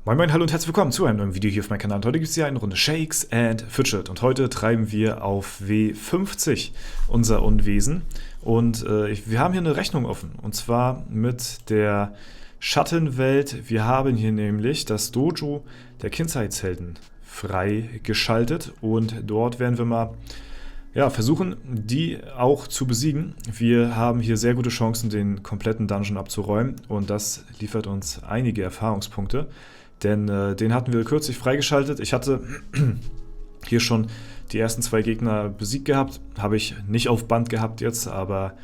Moin Moin, hallo und herzlich willkommen zu einem neuen Video hier auf meinem Kanal. Und heute gibt es hier eine Runde Shakes and Fidget und heute treiben wir auf W50 unser Unwesen und wir haben hier eine Rechnung offen und zwar mit der Schattenwelt. Wir haben hier nämlich das Dojo der Kindheitshelden freigeschaltet und dort werden wir mal versuchen, die auch zu besiegen. Wir haben hier sehr gute Chancen, den kompletten Dungeon abzuräumen und das liefert uns einige Erfahrungspunkte. Denn den hatten wir kürzlich freigeschaltet. Ich hatte hier schon die ersten 2 Gegner besiegt gehabt. Habe ich nicht auf Band gehabt jetzt, aber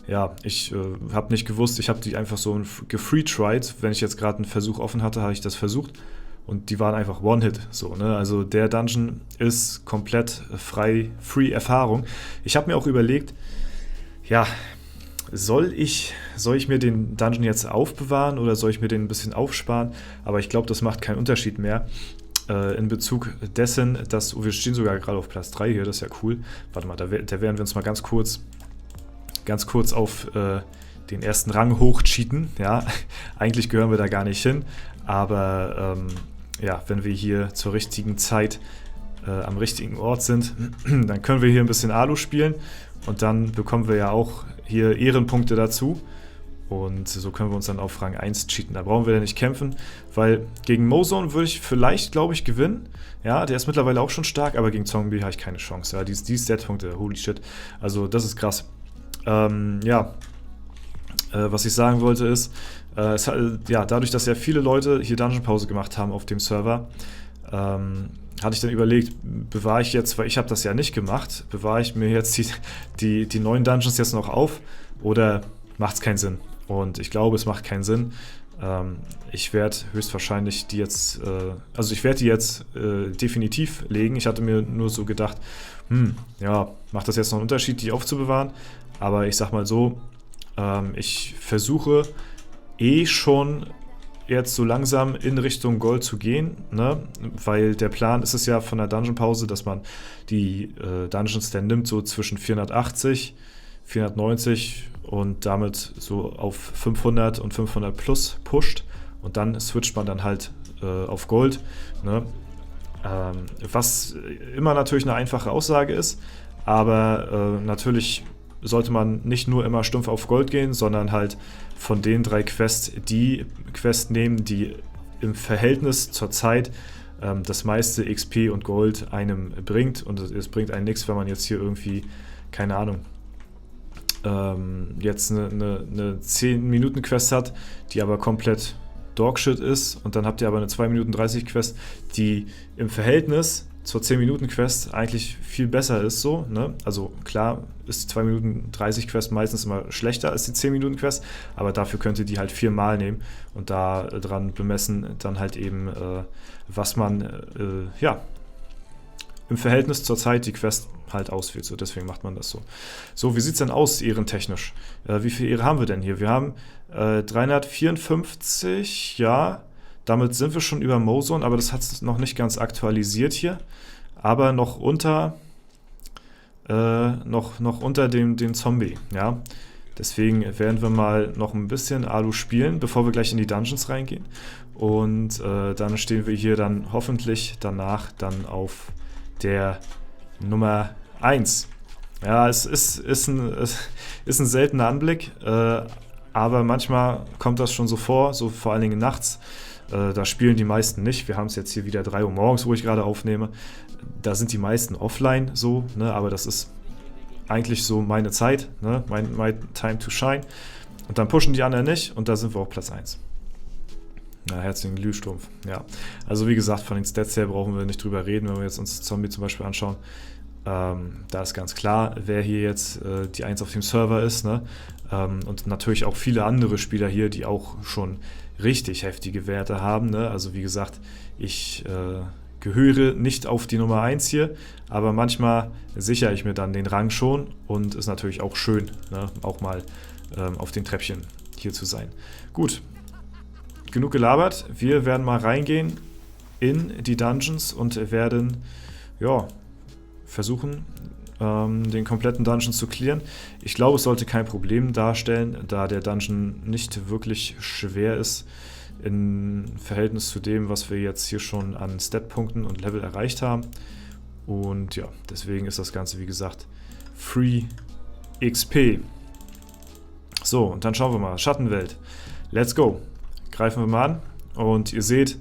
ja, ich habe nicht gewusst. Ich habe die einfach so gefree-tried. Wenn ich jetzt gerade einen Versuch offen hatte, habe ich das versucht. Und die waren einfach One-Hit. So, ne? Also der Dungeon ist komplett free Erfahrung. Ich habe mir auch überlegt, ja, soll ich mir den Dungeon jetzt aufbewahren oder soll ich mir den ein bisschen aufsparen? Aber ich glaube, das macht keinen Unterschied mehr. In Bezug dessen, dass wir stehen sogar gerade auf Platz 3 hier, das ist ja cool. Warte mal, da werden wir uns mal ganz kurz auf den ersten Rang hochcheaten. Ja, eigentlich gehören wir da gar nicht hin. Aber ja, wenn wir hier zur richtigen Zeit am richtigen Ort sind, dann können wir hier ein bisschen Alu spielen. Und dann bekommen wir ja auch hier Ehrenpunkte dazu. Und so können wir uns dann auf Rang 1 cheaten. Da brauchen wir ja nicht kämpfen, weil gegen Mozone würde ich vielleicht, glaube ich, gewinnen. Ja, der ist mittlerweile auch schon stark, aber gegen Zombie habe ich keine Chance. Ja, die Stat-Punkte, holy shit. Also das ist krass. Was ich sagen wollte ist, dadurch, dass ja viele Leute hier Dungeon-Pause gemacht haben auf dem Server, hatte ich dann überlegt, bewahre ich jetzt, weil ich habe das ja nicht gemacht, bewahre ich mir jetzt die neuen Dungeons jetzt noch auf oder macht es keinen Sinn? Und ich glaube, es macht keinen Sinn. Ich werde höchstwahrscheinlich die jetzt, definitiv legen. Ich hatte mir nur so gedacht, macht das jetzt noch einen Unterschied, die aufzubewahren? Aber ich sag mal so, ich versuche schon jetzt so langsam in Richtung Gold zu gehen, ne? Weil der Plan ist es ja von der Dungeon-Pause, dass man die Dungeons dann nimmt, so zwischen 480, 490 und damit so auf 500 und 500 plus pusht und dann switcht man dann halt auf Gold, ne? Was immer natürlich eine einfache Aussage ist, aber natürlich sollte man nicht nur immer stumpf auf Gold gehen, sondern halt von den 3 Quests die Quest nehmen, die im Verhältnis zur Zeit das meiste XP und Gold einem bringt. Und es bringt einem nichts, wenn man jetzt hier irgendwie, keine Ahnung, jetzt eine 10-Minuten-Quest hat, die aber komplett Dogshit ist. Und dann habt ihr aber eine 2 Minuten 30 Quest, die im Verhältnis zur 10-Minuten-Quest eigentlich viel besser ist, so, ne? Also klar ist die 2 Minuten 30 Quest meistens immer schlechter als die 10-Minuten-Quest, aber dafür könnt ihr die halt 4-mal nehmen und da dran bemessen dann halt eben, was man, im Verhältnis zur Zeit die Quest halt ausführt, so deswegen macht man das so. So, wie sieht es denn aus, ehrentechnisch? Wie viele Ehre haben wir denn hier? Wir haben 354, ja. Damit sind wir schon über Mozone, aber das hat es noch nicht ganz aktualisiert hier. Aber noch unter dem Zombie, ja. Deswegen werden wir mal noch ein bisschen Alu spielen, bevor wir gleich in die Dungeons reingehen. Und dann stehen wir hier dann hoffentlich danach dann auf der Nummer 1. Ja, es ist ein seltener Anblick, aber manchmal kommt das schon so vor, so vor allen Dingen nachts. Da spielen die meisten nicht. Wir haben es jetzt hier wieder 3 Uhr morgens, wo ich gerade aufnehme. Da sind die meisten offline so, ne? Aber das ist eigentlich so meine Zeit, ne? My time to shine. Und dann pushen die anderen nicht und da sind wir auf Platz 1. Na, herzlichen Glühstumpf. Ja, also wie gesagt, von den Stats her brauchen wir nicht drüber reden, wenn wir jetzt uns Zombie zum Beispiel anschauen. Da ist ganz klar, wer hier jetzt die 1 auf dem Server ist, ne? Und natürlich auch viele andere Spieler hier, die auch schon richtig heftige Werte haben, ne? Also wie gesagt, ich gehöre nicht auf die Nummer 1 hier, aber manchmal sichere ich mir dann den Rang schon und ist natürlich auch schön, ne? Auch mal auf den Treppchen hier zu sein. Gut, genug gelabert. Wir werden mal reingehen in die Dungeons und werden, ja, versuchen, den kompletten Dungeon zu clearen. Ich glaube, es sollte kein Problem darstellen, da der Dungeon nicht wirklich schwer ist im Verhältnis zu dem, was wir jetzt hier schon an Stat-Punkten und Level erreicht haben. Und ja, deswegen ist das Ganze, wie gesagt, Free XP. So, und dann schauen wir mal. Schattenwelt. Let's go. Greifen wir mal an. Und ihr seht,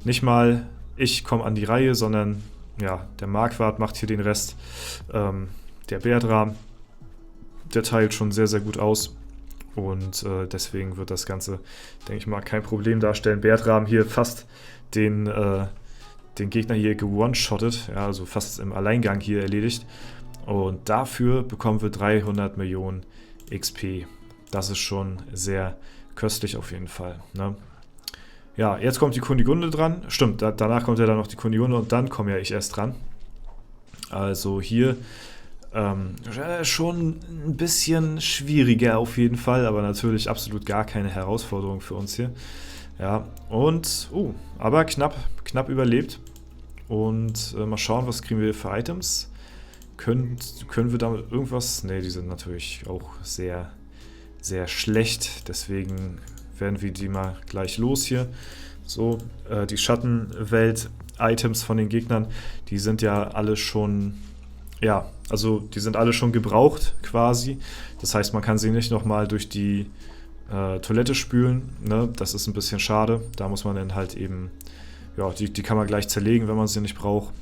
nicht mal ich komme an die Reihe, sondern ja, der Marquardt macht hier den Rest. Der Beardram, der teilt schon sehr, sehr gut aus. Und deswegen wird das Ganze, denke ich mal, kein Problem darstellen. Beardram hier fast den Gegner hier gewone-shottet, ja, also fast im Alleingang hier erledigt. Und dafür bekommen wir 300 Millionen XP. Das ist schon sehr köstlich auf jeden Fall, ne? Ja, jetzt kommt die Kunigunde dran. Stimmt, danach kommt ja dann noch die Kunigunde und dann komme ja ich erst dran. Also hier schon ein bisschen schwieriger auf jeden Fall, aber natürlich absolut gar keine Herausforderung für uns hier. Ja, und, aber knapp überlebt. Und mal schauen, was kriegen wir für Items. Können wir damit irgendwas... Ne, die sind natürlich auch sehr, sehr schlecht. Deswegen werden wir die mal gleich los hier. So, die Schattenwelt-Items von den Gegnern, die sind ja alle schon... Ja, also die sind alle schon gebraucht quasi. Das heißt, man kann sie nicht nochmal durch die Toilette spülen. Ne? Das ist ein bisschen schade. Da muss man dann halt eben... Ja, die kann man gleich zerlegen, wenn man sie nicht braucht.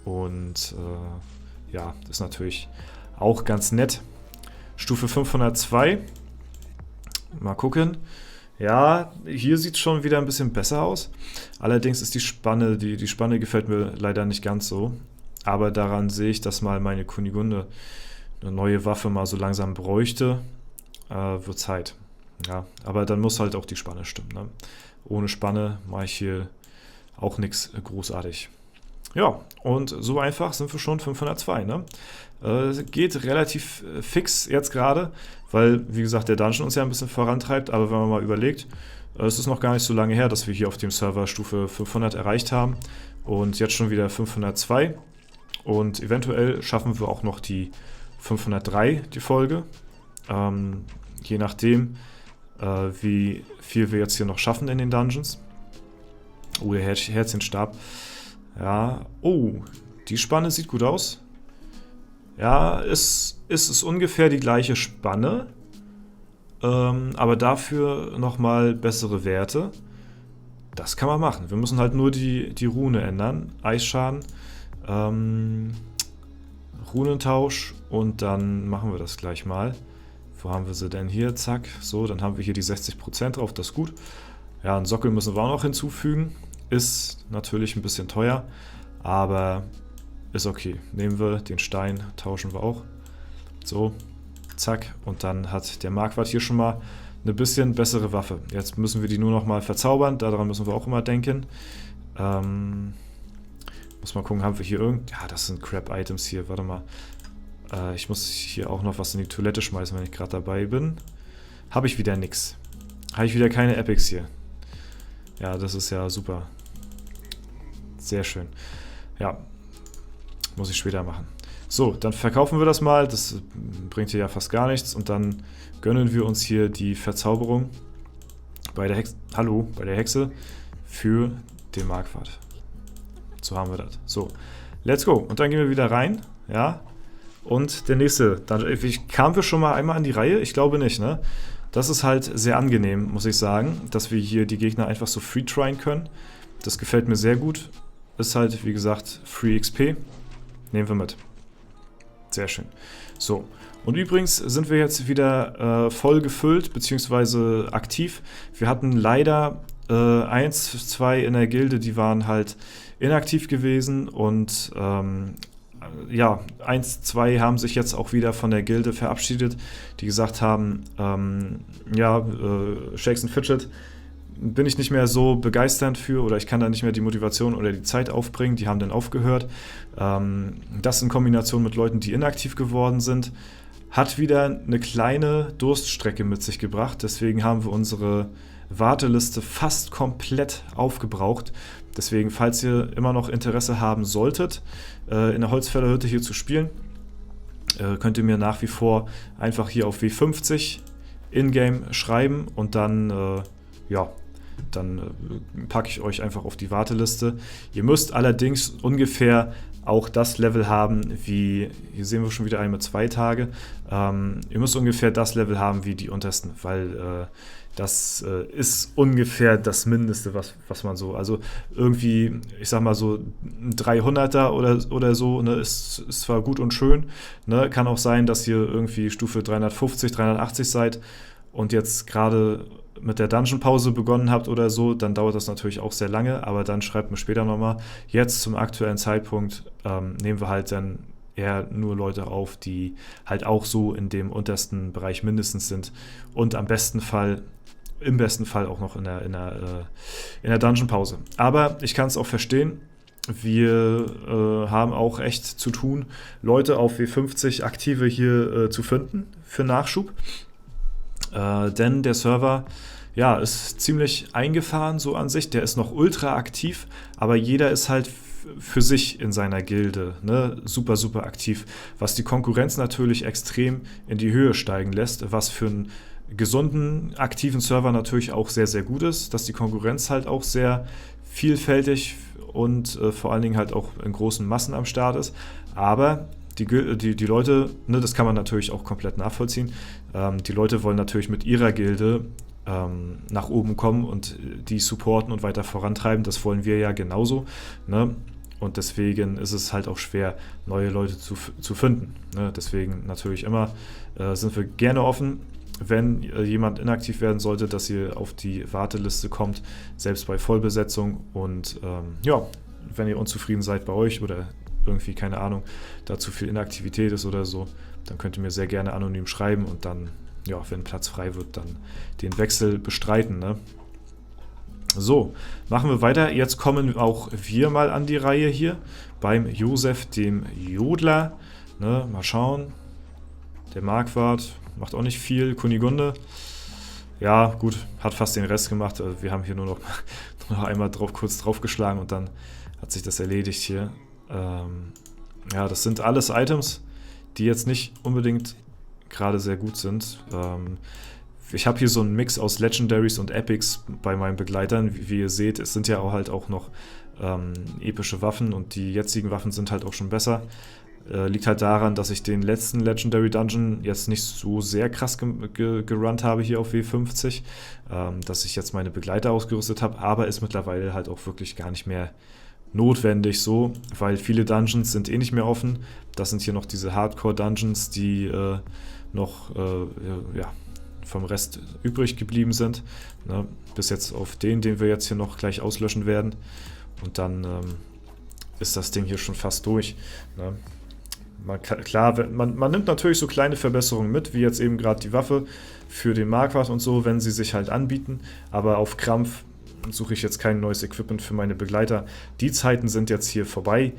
Und ja, das ist natürlich auch ganz nett. Stufe 502. Mal gucken. Ja, hier sieht es schon wieder ein bisschen besser aus. Allerdings ist die Spanne gefällt mir leider nicht ganz so. Aber daran sehe ich, dass mal meine Kunigunde eine neue Waffe mal so langsam bräuchte. Wird Zeit. Ja, aber dann muss halt auch die Spanne stimmen. Ne? Ohne Spanne mache ich hier auch nichts großartig. Ja, und so einfach sind wir schon 502. Ne? Geht relativ fix jetzt gerade, weil, wie gesagt, der Dungeon uns ja ein bisschen vorantreibt. Aber wenn man mal überlegt, es ist noch gar nicht so lange her, dass wir hier auf dem Server Stufe 500 erreicht haben. Und jetzt schon wieder 502. Und eventuell schaffen wir auch noch die 503, die Folge. Je nachdem, wie viel wir jetzt hier noch schaffen in den Dungeons. Oh, der Herzchenstab. Ja, die Spanne sieht gut aus. Ja, es ist ungefähr die gleiche Spanne, aber dafür nochmal bessere Werte. Das kann man machen. Wir müssen halt nur die Rune ändern. Eisschaden, Runentausch und dann machen wir das gleich mal. Wo haben wir sie denn hier? Zack, so, dann haben wir hier die 60% drauf, das ist gut. Ja, einen Sockel müssen wir auch noch hinzufügen. Ist natürlich ein bisschen teuer, aber ist okay. Nehmen wir den Stein, tauschen wir auch. So, zack. Und dann hat der Marquardt hier schon mal eine bisschen bessere Waffe. Jetzt müssen wir die nur noch mal verzaubern. Daran müssen wir auch immer denken. Muss mal gucken, haben wir hier ja, das sind Crap-Items hier. Warte mal. Ich muss hier auch noch was in die Toilette schmeißen, wenn ich gerade dabei bin. Habe ich wieder nix. Habe ich wieder keine Epics hier. Ja, das ist ja super. Sehr schön. Ja, muss ich später machen. So, dann verkaufen wir das mal. Das bringt hier ja fast gar nichts. Und dann gönnen wir uns hier die Verzauberung bei der Hexe für den Marquardt. So haben wir das. So, let's go. Und dann gehen wir wieder rein. Ja. Und der nächste. Kamen wir schon mal einmal an die Reihe? Ich glaube nicht, ne? Das ist halt sehr angenehm, muss ich sagen, dass wir hier die Gegner einfach so free tryen können. Das gefällt mir sehr gut. Ist halt, wie gesagt, Free XP. Nehmen wir mit. Sehr schön. So, und übrigens sind wir jetzt wieder voll gefüllt, beziehungsweise aktiv. Wir hatten leider 1, 2 in der Gilde, die waren halt inaktiv gewesen und ja, 1, 2 haben sich jetzt auch wieder von der Gilde verabschiedet, die gesagt haben, ja, Shakes and Fidget bin ich nicht mehr so begeisternd für oder ich kann da nicht mehr die Motivation oder die Zeit aufbringen, die haben dann aufgehört. Das in Kombination mit Leuten, die inaktiv geworden sind, hat wieder eine kleine Durststrecke mit sich gebracht, deswegen haben wir unsere Warteliste fast komplett aufgebraucht. Deswegen, falls ihr immer noch Interesse haben solltet, in der Holzfällerhütte hier zu spielen, könnt ihr mir nach wie vor einfach hier auf W50 in-game schreiben und dann, dann packe ich euch einfach auf die Warteliste. Ihr müsst allerdings ungefähr auch das Level haben wie, hier sehen wir schon wieder einen mit 2 Tage, ihr müsst ungefähr das Level haben wie die untersten, weil das ist ungefähr das Mindeste, was man so, also irgendwie, ich sag mal so ein 300er oder so, ne, ist zwar gut und schön, ne, kann auch sein, dass ihr irgendwie Stufe 350, 380 seid und jetzt gerade mit der Dungeon-Pause begonnen habt oder so, dann dauert das natürlich auch sehr lange, aber dann schreibt mir später nochmal. Jetzt zum aktuellen Zeitpunkt nehmen wir halt dann eher nur Leute auf, die halt auch so in dem untersten Bereich mindestens sind und im besten Fall auch noch in der Dungeon-Pause. Aber ich kann es auch verstehen, wir haben auch echt zu tun, Leute auf W50 aktive hier zu finden für Nachschub. Denn der Server, ja, ist ziemlich eingefahren so an sich, der ist noch ultra aktiv, aber jeder ist halt für sich in seiner Gilde, ne, super, super aktiv, was die Konkurrenz natürlich extrem in die Höhe steigen lässt, was für einen gesunden, aktiven Server natürlich auch sehr, sehr gut ist, dass die Konkurrenz halt auch sehr vielfältig und vor allen Dingen halt auch in großen Massen am Start ist, aber die Leute, ne, das kann man natürlich auch komplett nachvollziehen, die Leute wollen natürlich mit ihrer Gilde nach oben kommen und die supporten und weiter vorantreiben, das wollen wir ja genauso, ne? Und deswegen ist es halt auch schwer, neue Leute zu finden, ne? Deswegen natürlich immer sind wir gerne offen, wenn jemand inaktiv werden sollte, dass ihr auf die Warteliste kommt, selbst bei Vollbesetzung und wenn ihr unzufrieden seid bei euch oder irgendwie, keine Ahnung, da zu viel Inaktivität ist oder so, dann könnt ihr mir sehr gerne anonym schreiben und dann, ja, wenn Platz frei wird, dann den Wechsel bestreiten, ne? So, machen wir weiter. Jetzt kommen auch wir mal an die Reihe hier beim Josef, dem Jodler, ne? Mal schauen. Der Marquardt macht auch nicht viel. Kunigunde, ja, gut, hat fast den Rest gemacht. Wir haben hier nur noch einmal kurz draufgeschlagen und dann hat sich das erledigt hier. Ja, das sind alles Items, die jetzt nicht unbedingt gerade sehr gut sind. Ich habe hier so einen Mix aus Legendaries und Epics bei meinen Begleitern. Wie ihr seht, es sind ja auch noch epische Waffen und die jetzigen Waffen sind halt auch schon besser. Liegt halt daran, dass ich den letzten Legendary Dungeon jetzt nicht so sehr krass gerunnt habe hier auf W50, dass ich jetzt meine Begleiter ausgerüstet habe, aber ist mittlerweile halt auch wirklich gar nicht mehr notwendig so, weil viele Dungeons sind nicht mehr offen. Das sind hier noch diese Hardcore-Dungeons, die noch vom Rest übrig geblieben sind. Ne? Bis jetzt auf den wir jetzt hier noch gleich auslöschen werden. Und dann ist das Ding hier schon fast durch. Ne? Man nimmt natürlich so kleine Verbesserungen mit, wie jetzt eben gerade die Waffe für den Marquardt und so, wenn sie sich halt anbieten. Aber auf Krampf suche ich jetzt kein neues Equipment für meine Begleiter. Die Zeiten sind jetzt hier vorbei.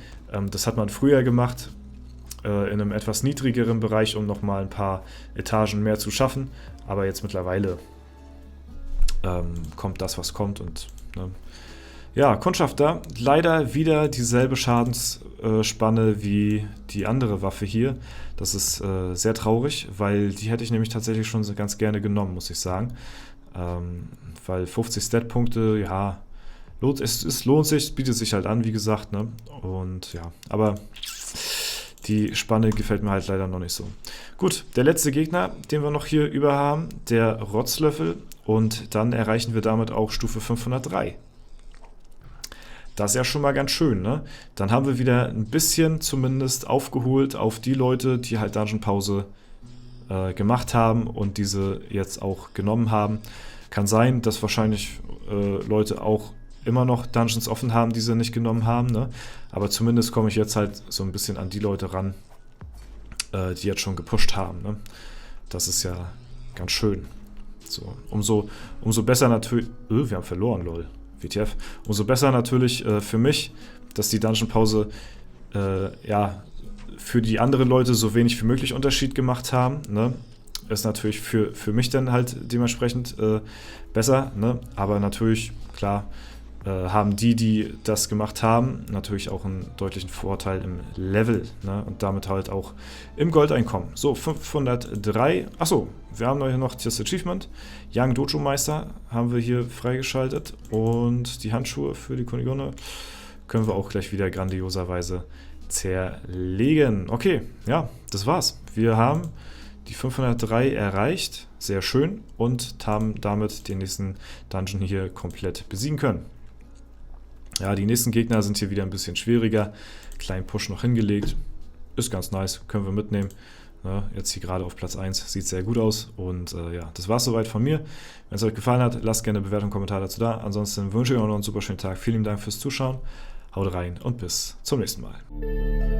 Das hat man früher gemacht, in einem etwas niedrigeren Bereich, um nochmal ein paar Etagen mehr zu schaffen. Aber jetzt mittlerweile kommt das, was kommt. Und ne. Ja, Kundschafter, leider wieder dieselbe Schadensspanne wie die andere Waffe hier. Das ist sehr traurig, weil die hätte ich nämlich tatsächlich schon ganz gerne genommen, muss ich sagen. Weil 50 Stat-Punkte, ja, es lohnt sich, bietet sich halt an, wie gesagt, ne? Und ja, aber die Spanne gefällt mir halt leider noch nicht so. Gut, der letzte Gegner, den wir noch hier über haben, der Rotzlöffel, und dann erreichen wir damit auch Stufe 503. Das ist ja schon mal ganz schön, ne? Dann haben wir wieder ein bisschen zumindest aufgeholt auf die Leute, die halt Dungeon-Pause gemacht haben und diese jetzt auch genommen haben. Kann sein, dass wahrscheinlich Leute auch immer noch Dungeons offen haben, die sie nicht genommen haben, ne? Aber zumindest komme ich jetzt halt so ein bisschen an die Leute ran, die jetzt schon gepusht haben, ne? Das ist ja ganz schön. So, umso besser natürlich... wir haben verloren, lol. WTF. Umso besser natürlich für mich, dass die Dungeon-Pause für die anderen Leute so wenig wie möglich Unterschied gemacht haben, ne? Ist natürlich für mich dann halt dementsprechend besser, ne? Aber natürlich, klar, haben die das gemacht haben, natürlich auch einen deutlichen Vorteil im Level, ne? Und damit halt auch im Goldeinkommen. So, 503. Achso, wir haben hier noch das Achievement. Young Dojo Meister haben wir hier freigeschaltet. Und die Handschuhe für die Kunigone können wir auch gleich wieder grandioserweise zerlegen. Okay, ja, das war's. Wir haben die 503 erreicht. Sehr schön. Und haben damit den nächsten Dungeon hier komplett besiegen können. Ja, die nächsten Gegner sind hier wieder ein bisschen schwieriger. Kleinen Push noch hingelegt. Ist ganz nice, können wir mitnehmen. Ja, jetzt hier gerade auf Platz 1, sieht sehr gut aus. Und ja, das war's soweit von mir. Wenn es euch gefallen hat, lasst gerne eine Bewertung und Kommentar dazu da. Ansonsten wünsche ich euch noch einen super schönen Tag. Vielen Dank fürs Zuschauen. Haut rein und bis zum nächsten Mal.